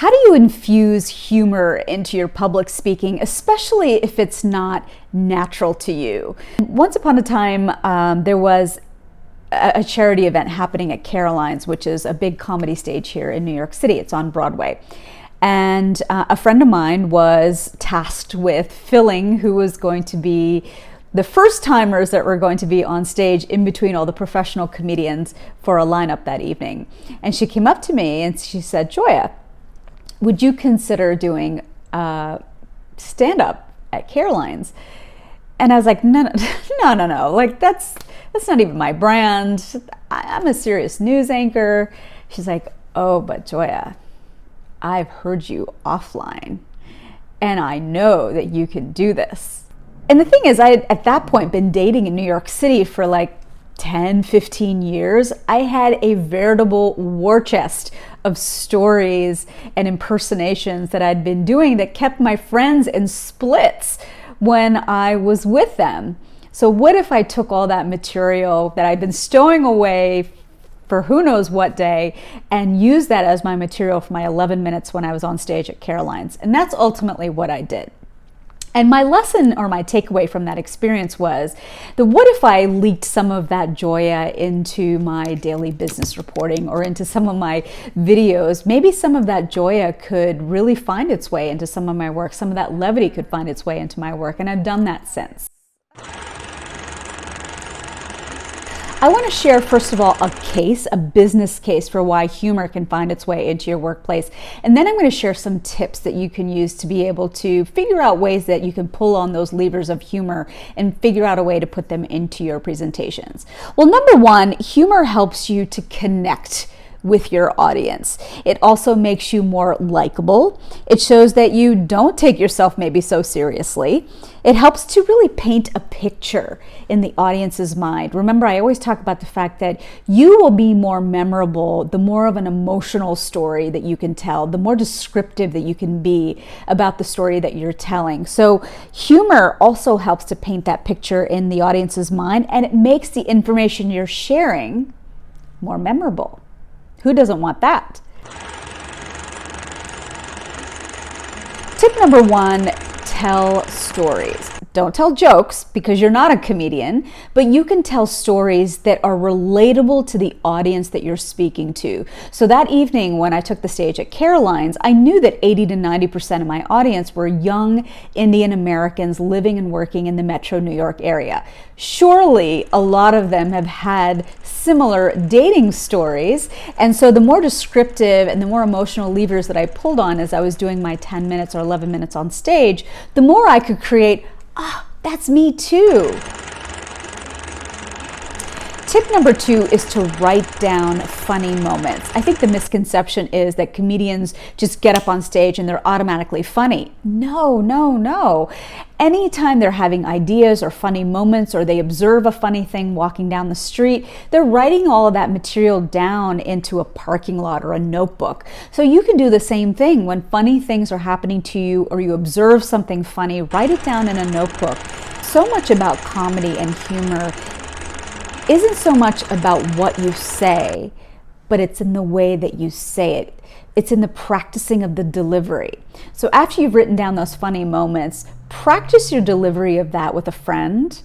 How do you infuse humor into your public speaking, especially if it's not natural to you? Once upon a time, there was a charity event happening at Caroline's, which is a big comedy stage here in New York City. It's on Broadway. And a friend of mine was tasked with filling who was going to be the first timers that were going to be on stage in between all the professional comedians for a lineup that evening. And she came up to me and she said, "Joya, would you consider doing stand-up at Caroline's?" And I was like, no, like that's not even my brand. I'm a serious news anchor. She's like, "Oh, but Joya, I've heard you offline and I know that you can do this." And the thing is, I had at that point been dating in New York City for like 10, 15 years. I had a veritable war chest of stories and impersonations that I'd been doing that kept my friends in splits when I was with them. So what if I took all that material that I'd been stowing away for who knows what day and used that as my material for my 11 minutes when I was on stage at Caroline's? And that's ultimately what I did. And my lesson or my takeaway from that experience was that what if I leaked some of that Joya into my daily business reporting or into some of my videos? Maybe some of that Joya could really find its way into some of my work. Some of that levity could find its way into my work. And I've done that since. I want to share, first of all, a business case for why humor can find its way into your workplace. And then I'm going to share some tips that you can use to be able to figure out ways that you can pull on those levers of humor and figure out a way to put them into your presentations. Well, number one, humor helps you to connect with your audience. It also makes you more likable. It shows that you don't take yourself maybe so seriously. It helps to really paint a picture in the audience's mind. Remember, I always talk about the fact that you will be more memorable the more of an emotional story that you can tell, the more descriptive that you can be about the story that you're telling. So humor also helps to paint that picture in the audience's mind, and it makes the information you're sharing more memorable. Who doesn't want that? Tip number one, tell stories. Don't tell jokes because you're not a comedian, but you can tell stories that are relatable to the audience that you're speaking to. So that evening when I took the stage at Caroline's, I knew that 80 to 90% of my audience were young Indian Americans living and working in the metro New York area. Surely a lot of them have had similar dating stories, and so the more descriptive and the more emotional levers that I pulled on as I was doing my 10 minutes or 11 minutes on stage, the more I could create, that's me too. Tip number two is to write down funny moments. I think the misconception is that comedians just get up on stage and they're automatically funny. No. Anytime they're having ideas or funny moments, or they observe a funny thing walking down the street, they're writing all of that material down into a parking lot or a notebook. So you can do the same thing when funny things are happening to you or you observe something funny, write it down in a notebook. So much about comedy and humor isn't so much about what you say, but it's in the way that you say it. It's in the practicing of the delivery. So after you've written down those funny moments, practice your delivery of that with a friend.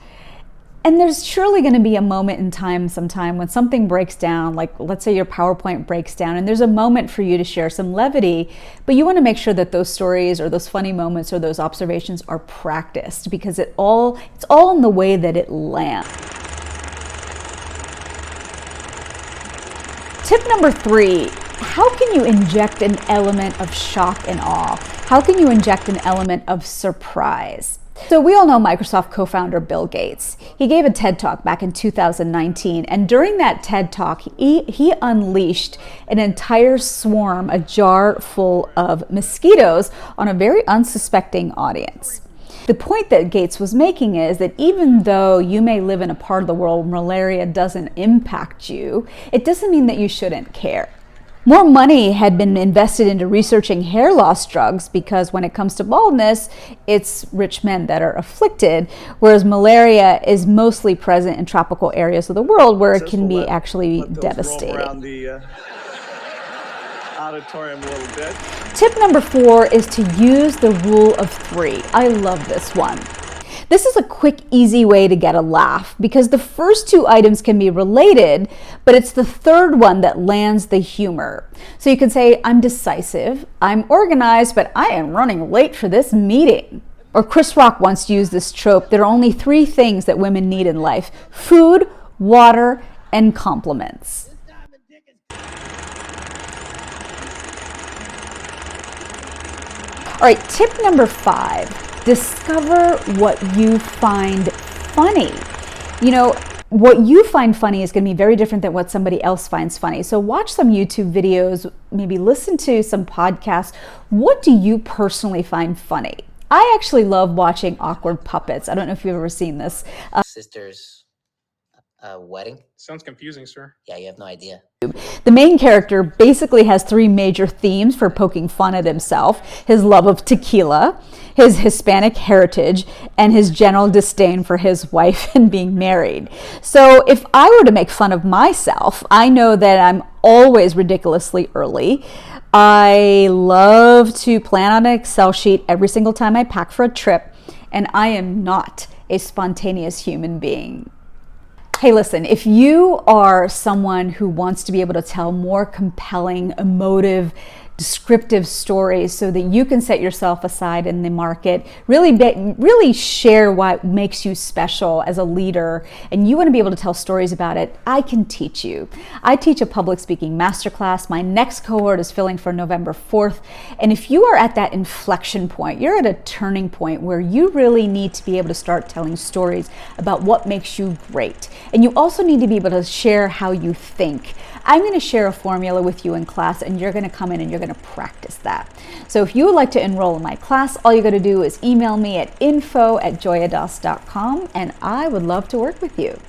And there's surely going to be a moment in time sometime when something breaks down, like let's say your PowerPoint breaks down, and there's a moment for you to share some levity, but you want to make sure that those stories or those funny moments or those observations are practiced, because it's all in the way that it lands. Tip number three, how can you inject an element of shock and awe? How can you inject an element of surprise? So we all know Microsoft co-founder Bill Gates. He gave a TED Talk back in 2019, and during that TED Talk, he unleashed an entire swarm, a jar full of mosquitoes on a very unsuspecting audience. The point that Gates was making is that even though you may live in a part of the world where malaria doesn't impact you, it doesn't mean that you shouldn't care. More money had been invested into researching hair loss drugs because when it comes to baldness, it's rich men that are afflicted, whereas malaria is mostly present in tropical areas of the world where it can be actually devastating. auditorium a little bit. Tip number 4 is to use the rule of 3. I love this one. This is a quick, easy way to get a laugh because the first 2 items can be related, but it's the third one that lands the humor. So you can say, I'm decisive, I'm organized, but I am running late for this meeting. Or Chris Rock once used this trope, there are only 3 things that women need in life: food, water, and compliments. All right, tip number 5. Discover what you find funny. You know, what you find funny is going to be very different than what somebody else finds funny. So watch some YouTube videos, maybe listen to some podcasts. What do you personally find funny? I actually love watching awkward puppets. I don't know if you've ever seen this. Sister's wedding? Sounds confusing, sir. Yeah, you have no idea. The main character basically has 3 major themes for poking fun at himself: his love of tequila, his Hispanic heritage, and his general disdain for his wife and being married. So if I were to make fun of myself, I know that I'm always ridiculously early. I love to plan on an Excel sheet every single time I pack for a trip, and I am not a spontaneous human being. Hey, listen, if you are someone who wants to be able to tell more compelling, emotive, descriptive stories so that you can set yourself aside in the market, really share what makes you special as a leader, and you want to be able to tell stories about it, I can teach you. I teach a public speaking masterclass. My next cohort is filling for November 4th. And if you are at that inflection point, you're at a turning point where you really need to be able to start telling stories about what makes you great. And you also need to be able to share how you think. I'm going to share a formula with you in class, and you're going to come in and you're going to practice that. So if you would like to enroll in my class, all you got to do is email me at info@joyadas.com, and I would love to work with you.